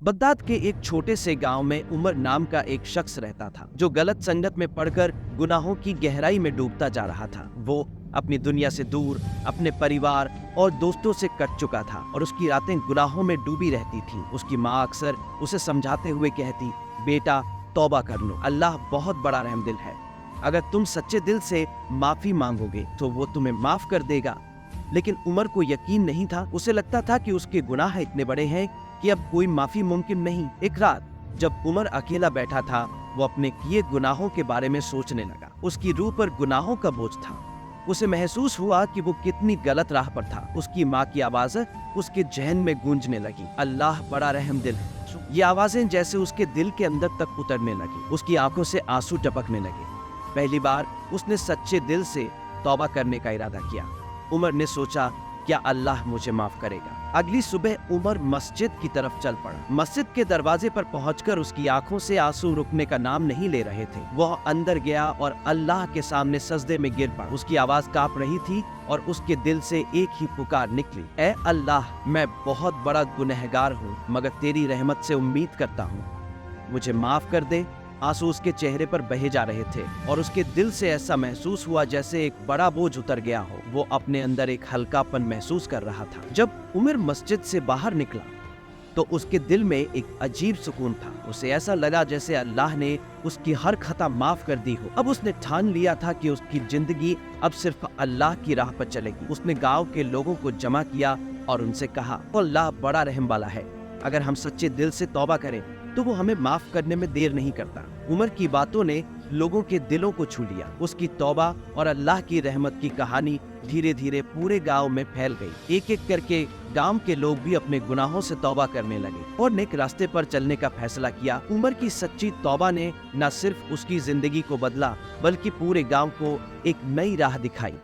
Baghdad के एक छोटे से गांव में उमर नाम का एक शख्स रहता था जो गलत संगत में पड़कर गुनाहों की गहराई में डूबता जा रहा था। वो अपनी दुनिया से दूर, अपने परिवार और दोस्तों से कट चुका था और उसकी रातें गुनाहों में डूबी रहती थीं। उसकी माँ अक्सर उसे समझाते हुए कहती, बेटा तौबा कर लो, अल्लाह बहुत बड़ा रहमदिल है। अगर तुम सच्चे दिल से माफी मांगोगे तो वो तुम्हें माफ कर देगा। लेकिन उमर को यकीन नहीं था। उसे लगता था कि उसके गुनाह इतने बड़े हैं कि अब कोई माफी मुमकिन नहीं। एक रात जब उमर अकेला बैठा था, वो अपने किए गुनाहों के बारे में सोचने लगा। उसकी रूह पर गुनाहों का बोझ था। उसे महसूस हुआ कि वो कितनी गलत राह पर था। उसकी माँ की आवाज़ उसके जहन में गूंजने लगी, अल्लाह बड़ा रहमदिल है। ये आवाजें जैसे उसके दिल के अंदर तक उतरने लगी। उसकी आंखों से आंसू टपकने लगे। पहली बार उसने सच्चे दिल से तौबा करने का इरादा किया। उमर ने सोचा, क्या अल्लाह मुझे माफ करेगा। अगली सुबह उमर मस्जिद की तरफ चल पड़ा। मस्जिद के दरवाजे पर पहुंचकर उसकी आंखों से आंसू रुकने का नाम नहीं ले रहे थे। वह अंदर गया और अल्लाह के सामने सजदे में गिर पड़ा। उसकी आवाज कांप रही थी और उसके दिल से एक ही पुकार निकली, ऐ अल्लाह, मैं बहुत बड़ा गुनहगार हूँ, मगर तेरी रहमत से उम्मीद करता हूँ, मुझे माफ कर दे। आंसू उसके चेहरे पर बहे जा रहे थे और उसके दिल से ऐसा महसूस हुआ जैसे एक बड़ा बोझ उतर गया हो। वो अपने अंदर एक हल्कापन महसूस कर रहा था। जब उमर मस्जिद से बाहर निकला तो उसके दिल में एक अजीब सुकून था। उसे ऐसा लगा जैसे अल्लाह ने उसकी हर खता माफ कर दी हो। अब उसने ठान लिया था कि उसकी जिंदगी अब सिर्फ अल्लाह की राह पर चलेगी। उसने गांव के लोगों को जमा किया और उनसे कहा, अल्लाह बड़ा रहम वाला है, अगर हम सच्चे दिल से तौबा करें तो वो हमें माफ करने में देर नहीं करता। उमर की बातों ने लोगों के दिलों को छू लिया। उसकी तौबा और अल्लाह की रहमत की कहानी धीरे धीरे पूरे गांव में फैल गई। एक एक करके गांव के लोग भी अपने गुनाहों से तौबा करने लगे और नेक रास्ते पर चलने का फैसला किया। उमर की सच्ची तौबा ने न सिर्फ उसकी जिंदगी को बदला, बल्कि पूरे गांव को एक नई राह दिखाई।